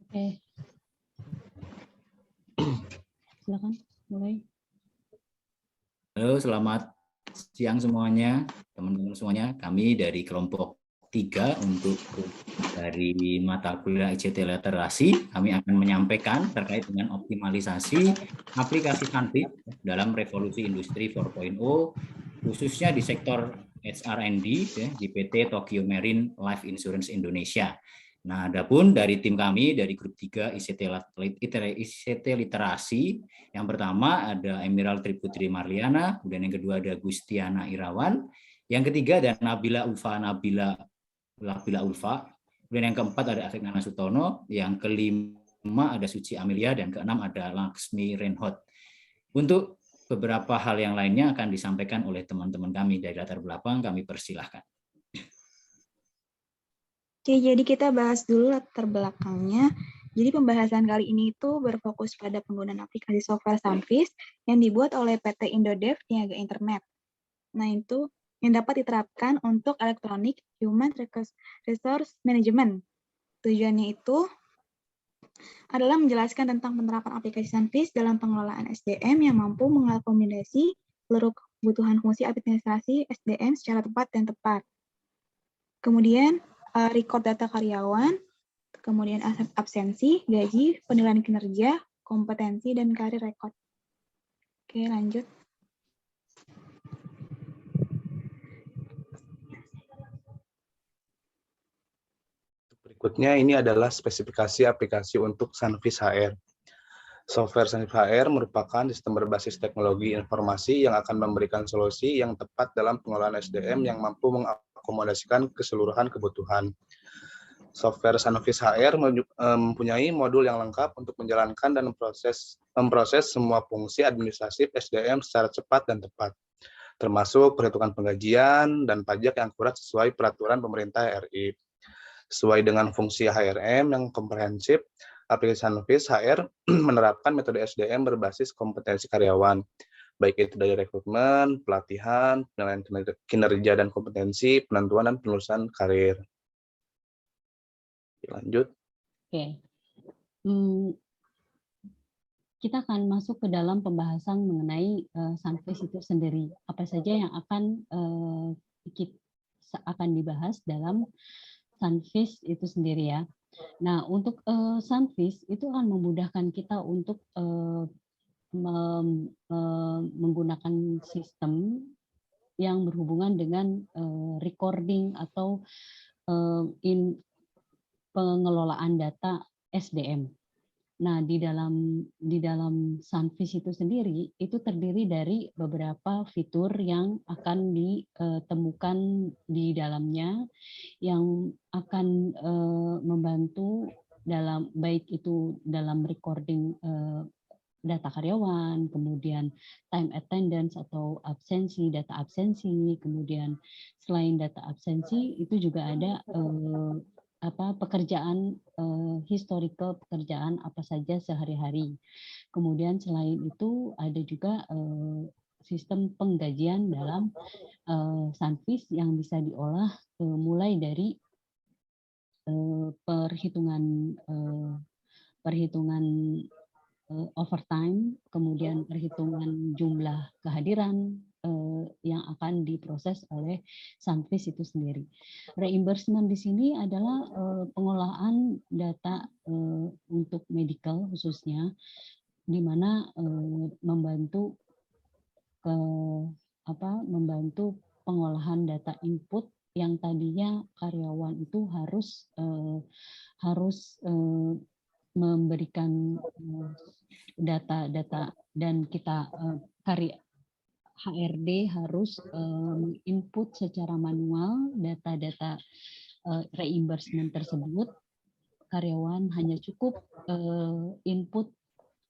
Oke. Silakan mulai. Halo, selamat siang semuanya, teman-teman semuanya. Kami dari kelompok 3 untuk dari mata kuliah ICT Literasi, kami akan menyampaikan terkait dengan optimalisasi aplikasi Sunfis dalam revolusi industri 4.0, khususnya di sektor HR&D di PT Tokyo Marine Life Insurance Indonesia. Nah, adapun dari tim kami dari grup 3 ICT Literasi, yang pertama ada Emerald Triputri Marliana, kemudian yang kedua ada Gustiana Irawan, yang ketiga ada Nabila Ulfa, kemudian yang keempat ada Afik Nana Sutono, yang kelima ada Suci Amelia, dan keenam ada Laksmi Renhot. Untuk beberapa hal yang lainnya akan disampaikan oleh teman-teman kami dari latar belakang, kami persilahkan. Oke, jadi kita bahas dulu latar belakangnya. Jadi pembahasan kali ini itu berfokus pada penggunaan aplikasi software Sunfis yang dibuat oleh PT Indodev Niaga Internet. Nah, itu yang dapat diterapkan untuk Electronic Human Resource Management. Tujuannya itu adalah menjelaskan tentang penerapan aplikasi Sunfis dalam pengelolaan SDM yang mampu mengakomodasi seluruh kebutuhan fungsi administrasi SDM secara tepat dan tepat. Kemudian, record data karyawan, kemudian absensi, gaji, penilaian kinerja, kompetensi, dan karir record. Oke, lanjut. Berikutnya ini adalah spesifikasi aplikasi untuk Sunfis HR. Software Sunfis HR merupakan sistem berbasis teknologi informasi yang akan memberikan solusi yang tepat dalam pengelolaan SDM yang mampu mengakomodasikan keseluruhan kebutuhan. Software Sunfis HR mempunyai modul yang lengkap untuk menjalankan dan memproses semua fungsi administratif SDM secara cepat dan tepat, termasuk perhitungan penggajian dan pajak yang akurat sesuai peraturan pemerintah RI. Sesuai dengan fungsi HRM yang komprehensif, aplikasi Sunfis HR menerapkan metode SDM berbasis kompetensi karyawan, baik itu dari rekrutmen, pelatihan, penilaian kinerja dan kompetensi, penentuan dan penelusuran karir. Lanjut. Oke. Kita akan masuk ke dalam pembahasan mengenai Sunfis itu sendiri. Apa saja yang akan dibahas dalam Sunfis itu sendiri ya. Nah, untuk Sunfis itu akan memudahkan kita untuk menggunakan sistem yang berhubungan dengan recording atau pengelolaan data SDM. Nah, di dalam Sunfis itu sendiri itu terdiri dari beberapa fitur yang akan ditemukan di dalamnya yang akan membantu dalam baik itu dalam recording data karyawan, kemudian time attendance atau absensi, data absensi, kemudian selain data absensi itu juga ada pekerjaan historical pekerjaan apa saja sehari-hari. Kemudian selain itu ada juga sistem penggajian dalam Sunfis yang bisa diolah mulai dari perhitungan overtime, kemudian perhitungan jumlah kehadiran yang akan diproses oleh Sunfis itu sendiri. Reimbursement di sini adalah pengolahan data untuk medical khususnya, di mana membantu pengolahan data input yang tadinya karyawan itu harus memberikan data-data dan kita HRD harus input secara manual data-data reimbursement tersebut. Karyawan hanya cukup input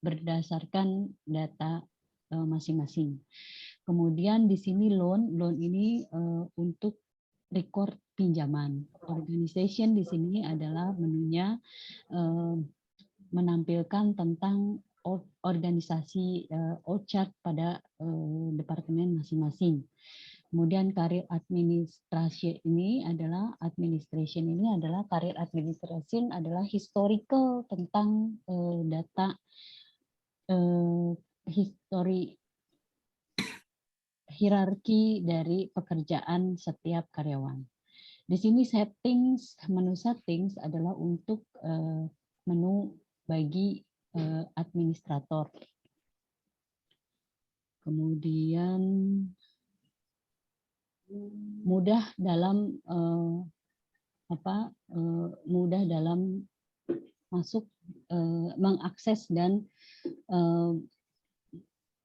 berdasarkan data masing-masing. Kemudian di sini loan ini untuk record pinjaman. Organization di sini adalah menunya menampilkan tentang organisasi org chart pada departemen masing-masing. Kemudian karir administration ini adalah karir administration adalah historical tentang data history hierarki dari pekerjaan setiap karyawan. Di sini menu settings adalah untuk menu bagi administrator. Kemudian mudah dalam masuk mengakses dan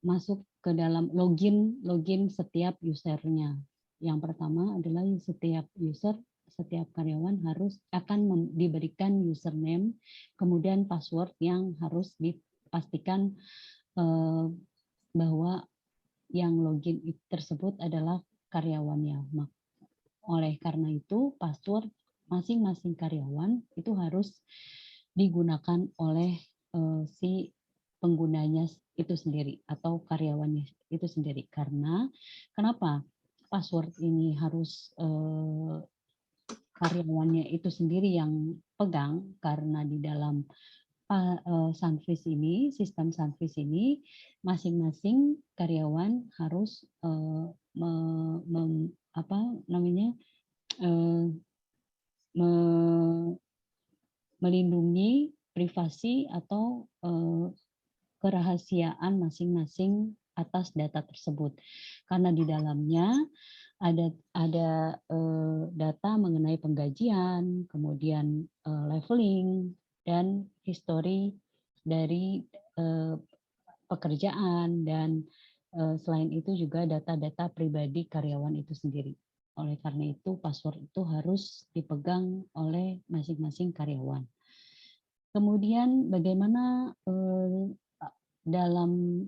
masuk ke dalam login setiap usernya. Yang pertama adalah setiap karyawan akan diberikan username, kemudian password yang harus dipastikan bahwa yang login tersebut adalah karyawannya. Oleh karena itu, password masing-masing karyawan itu harus digunakan oleh si penggunanya itu sendiri atau karyawannya itu sendiri. Kenapa password ini harus karyawannya itu sendiri yang pegang? Karena di dalam sistem Sunfish ini masing-masing karyawan harus melindungi privasi atau kerahasiaan masing-masing atas data tersebut, karena di dalamnya ada data mengenai penggajian, kemudian leveling, dan histori dari pekerjaan, dan selain itu juga data-data pribadi karyawan itu sendiri. Oleh karena itu, password itu harus dipegang oleh masing-masing karyawan. Kemudian bagaimana dalam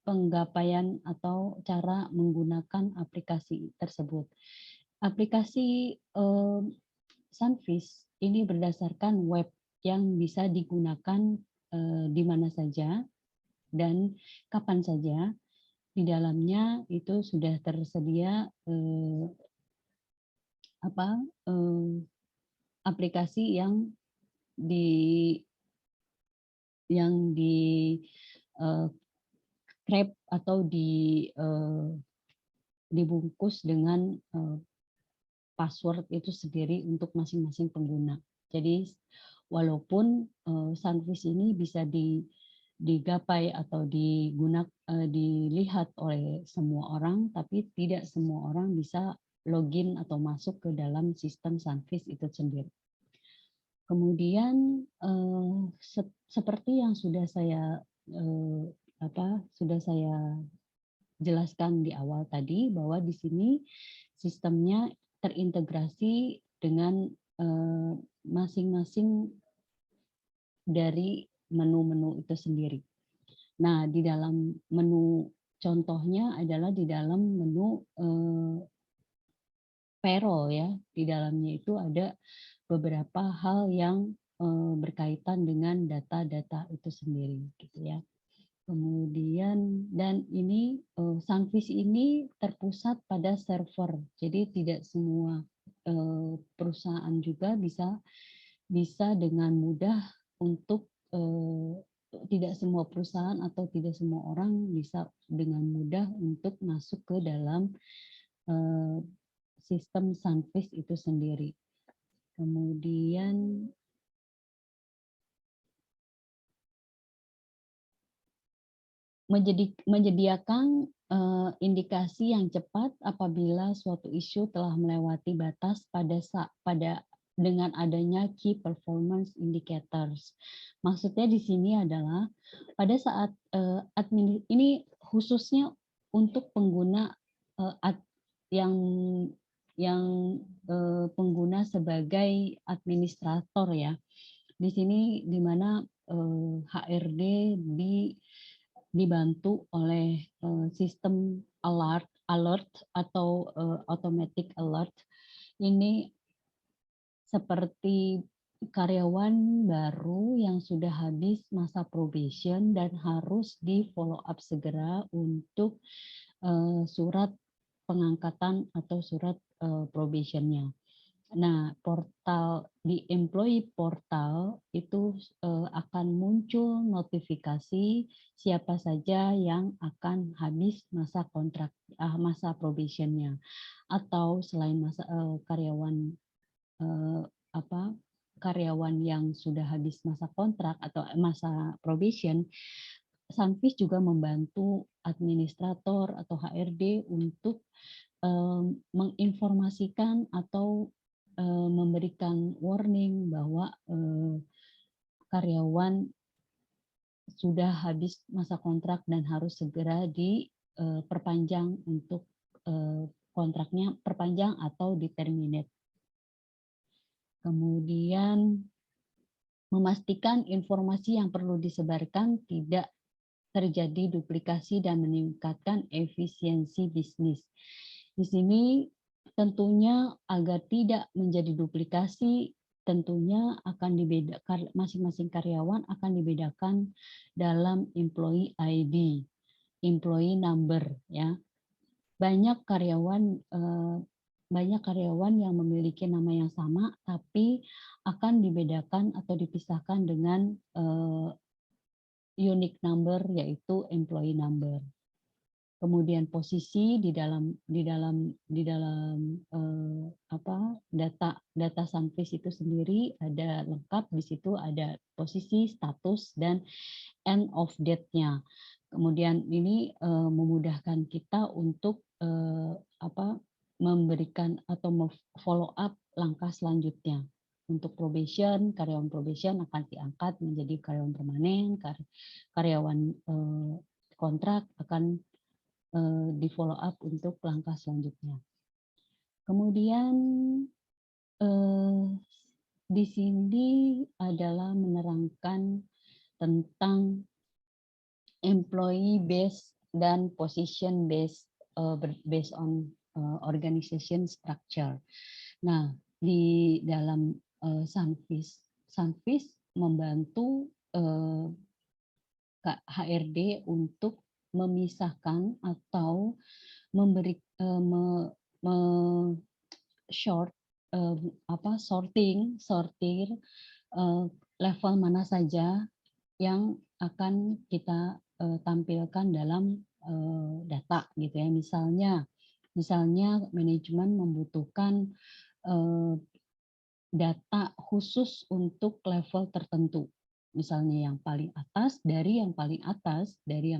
penggapaian atau cara menggunakan aplikasi tersebut. Aplikasi Sunfish ini berdasarkan web yang bisa digunakan di mana saja dan kapan saja. Di dalamnya itu sudah tersedia aplikasi yang wrap atau dibungkus dengan password itu sendiri untuk masing-masing pengguna. Jadi walaupun Sunfish ini bisa digapai atau dilihat oleh semua orang, tapi tidak semua orang bisa login atau masuk ke dalam sistem Sunfish itu sendiri. Kemudian seperti yang sudah saya jelaskan di awal tadi, bahwa di sini sistemnya terintegrasi dengan masing-masing dari menu-menu itu sendiri. Nah, di dalam menu contohnya adalah di dalam menu payroll ya. Di dalamnya itu ada beberapa hal yang berkaitan dengan data-data itu sendiri gitu ya. Kemudian dan ini Sunfish ini terpusat pada server. Jadi tidak semua perusahaan juga bisa dengan mudah untuk tidak semua perusahaan atau tidak semua orang bisa dengan mudah untuk masuk ke dalam sistem Sunfish itu sendiri. Kemudian menyediakan indikasi yang cepat apabila suatu isu telah melewati batas dengan adanya key performance indicators. Maksudnya di sini adalah pada saat ini khususnya untuk pengguna yang pengguna sebagai administrator ya. Di sini di mana HRD dibantu oleh sistem alert atau automatic alert. Ini seperti karyawan baru yang sudah habis masa probation dan harus di follow up segera untuk surat pengangkatan atau surat probationnya. Nah, portal di employee portal itu akan muncul notifikasi siapa saja yang akan habis masa kontrak, masa probationnya, atau selain masa karyawan karyawan yang sudah habis masa kontrak atau masa probation, Sanvis juga membantu administrator atau HRD untuk menginformasikan atau memberikan warning bahwa karyawan sudah habis masa kontrak dan harus segera diperpanjang untuk kontraknya, perpanjang atau di-terminate. Kemudian memastikan informasi yang perlu disebarkan tidak terjadi duplikasi dan meningkatkan efisiensi bisnis. Di sini tentunya agar tidak menjadi duplikasi, tentunya akan dibedakan, masing-masing karyawan akan dibedakan dalam employee ID, employee number, ya. Banyak karyawan yang memiliki nama yang sama, tapi akan dibedakan atau dipisahkan dengan unique number, yaitu employee number. Kemudian posisi di dalam data Sanvis itu sendiri ada lengkap, di situ ada posisi, status, dan end of date-nya. Kemudian ini memudahkan kita untuk memberikan atau follow up langkah selanjutnya. Untuk probation, karyawan probation akan diangkat menjadi karyawan permanen, karyawan kontrak akan di follow up untuk langkah selanjutnya. Kemudian di sini adalah menerangkan tentang employee based dan position based based on organization structure. Nah, di dalam Sanvis membantu HRD untuk memisahkan atau memberi sortir level mana saja yang akan kita tampilkan dalam data gitu ya. Misalnya manajemen membutuhkan data khusus untuk level tertentu. Misalnya yang paling atas, dari yang paling atas, dari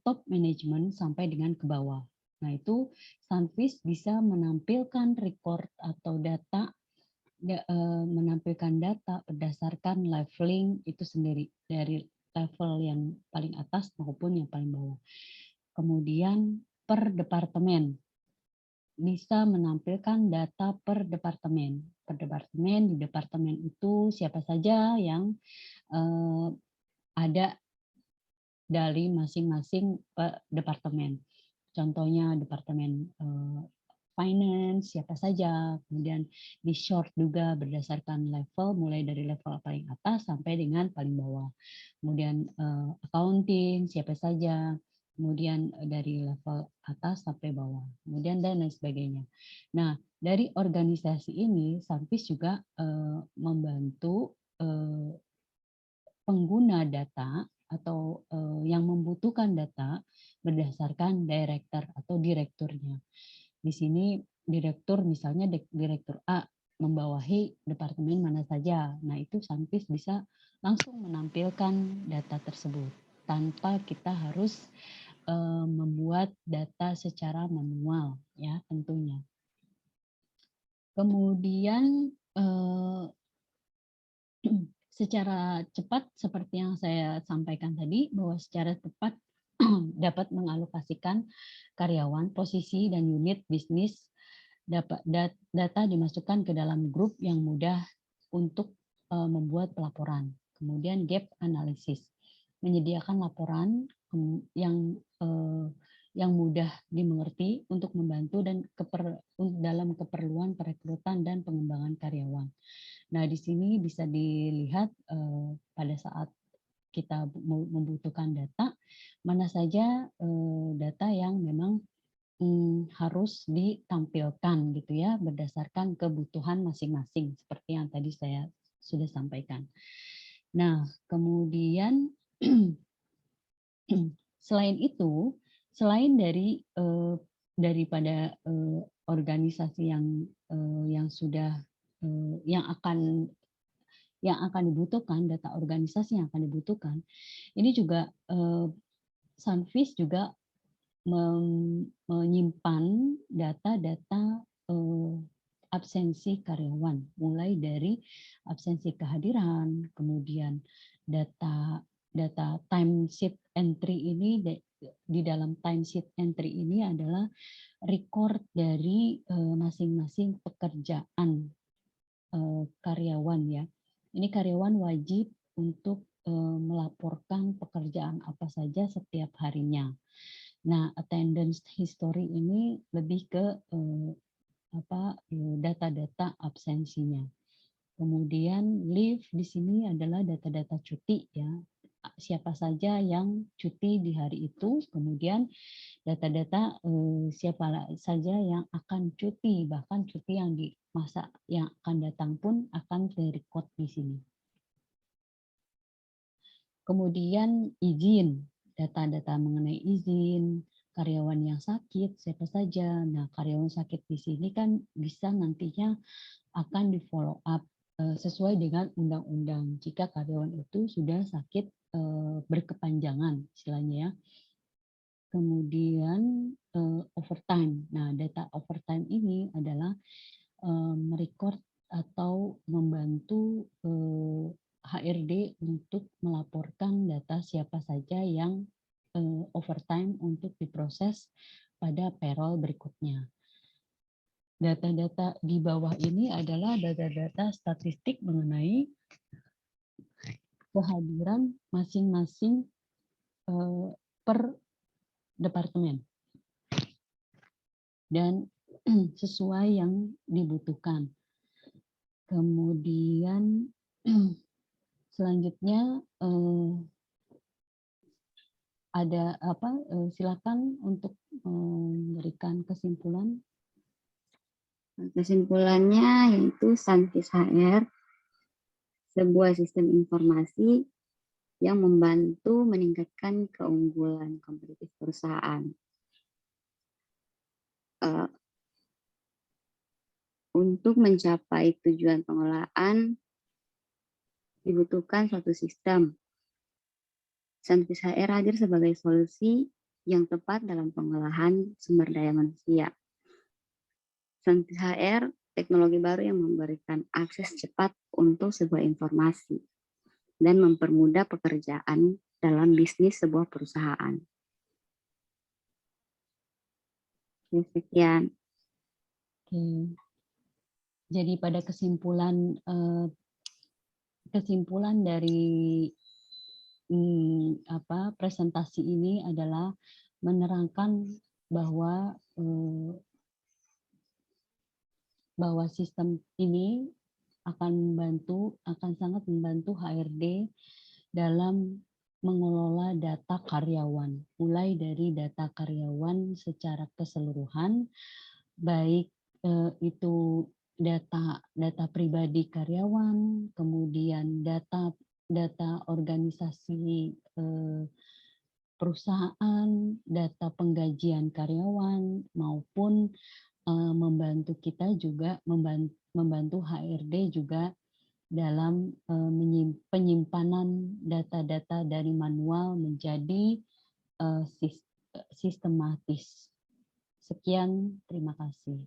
top manajemen sampai dengan ke bawah. Nah, itu Sanvis bisa menampilkan record atau data, menampilkan data berdasarkan leveling itu sendiri, dari level yang paling atas maupun yang paling bawah. Kemudian per departemen, bisa menampilkan data per departemen. Per departemen, di departemen itu siapa saja yang ada dari masing-masing departemen. Contohnya departemen finance, siapa saja. Kemudian di short juga berdasarkan level, mulai dari level paling atas sampai dengan paling bawah. Kemudian accounting, siapa saja. Kemudian dari level atas sampai bawah, kemudian dan lain sebagainya. Nah, dari organisasi ini, Sanvis juga membantu pengguna data atau yang membutuhkan data berdasarkan director atau direkturnya. Di sini direktur, misalnya direktur A membawahi departemen mana saja. Nah, itu Sanvis bisa langsung menampilkan data tersebut tanpa kita harus membuat data secara manual, ya tentunya. Kemudian secara cepat seperti yang saya sampaikan tadi, bahwa secara cepat dapat mengalokasikan karyawan, posisi, dan unit bisnis, data dimasukkan ke dalam grup yang mudah untuk membuat pelaporan. Kemudian gap analysis, menyediakan laporan yang mudah dimengerti untuk membantu dan dalam keperluan perekrutan dan pengembangan karyawan. Nah, di sini bisa dilihat pada saat kita membutuhkan data, mana saja data yang memang harus ditampilkan gitu ya, berdasarkan kebutuhan masing-masing seperti yang tadi saya sudah sampaikan. Nah, kemudian selain itu, selain daripada organisasi yang sudah yang akan dibutuhkan, data organisasi yang akan dibutuhkan, ini juga Sunfish juga menyimpan data-data absensi karyawan, mulai dari absensi kehadiran, kemudian data time sheet entry ini, di dalam time sheet entry ini adalah record dari masing-masing pekerjaan karyawan ya. Ini karyawan wajib untuk melaporkan pekerjaan apa saja setiap harinya. Nah, attendance history ini lebih ke data-data absensinya. Kemudian leave di sini adalah data-data cuti ya. Siapa saja yang cuti di hari itu, kemudian data-data siapa saja yang akan cuti, bahkan cuti yang di masa yang akan datang pun akan direkod di sini. Kemudian izin, data-data mengenai izin, karyawan yang sakit, siapa saja. Nah, karyawan sakit di sini kan bisa nantinya akan di follow up sesuai dengan undang-undang jika karyawan itu sudah sakit berkepanjangan istilahnya ya. Kemudian overtime. Nah, data overtime ini adalah merecord atau membantu HRD untuk melaporkan data siapa saja yang overtime untuk diproses pada payroll berikutnya. Data-data di bawah ini adalah data-data statistik mengenai kehadiran masing-masing per departemen dan sesuai yang dibutuhkan. Kemudian selanjutnya ada silakan untuk memberikan kesimpulan. Kesimpulannya yaitu Sunfish HR sebuah sistem informasi yang membantu meningkatkan keunggulan kompetitif perusahaan. Untuk mencapai tujuan pengelolaan dibutuhkan suatu sistem. Sunfish HR hadir sebagai solusi yang tepat dalam pengolahan sumber daya manusia. Sunfish HR, teknologi baru yang memberikan akses cepat untuk sebuah informasi dan mempermudah pekerjaan dalam bisnis sebuah perusahaan. Sekian. Oke. Jadi pada kesimpulan dari presentasi ini adalah menerangkan bahwa sistem ini akan sangat membantu HRD dalam mengelola data karyawan, mulai dari data karyawan secara keseluruhan, baik itu data pribadi karyawan, kemudian data organisasi perusahaan, data penggajian karyawan, maupun membantu kita juga membantu HRD juga dalam penyimpanan data-data dari manual menjadi sistematis. Sekian, terima kasih.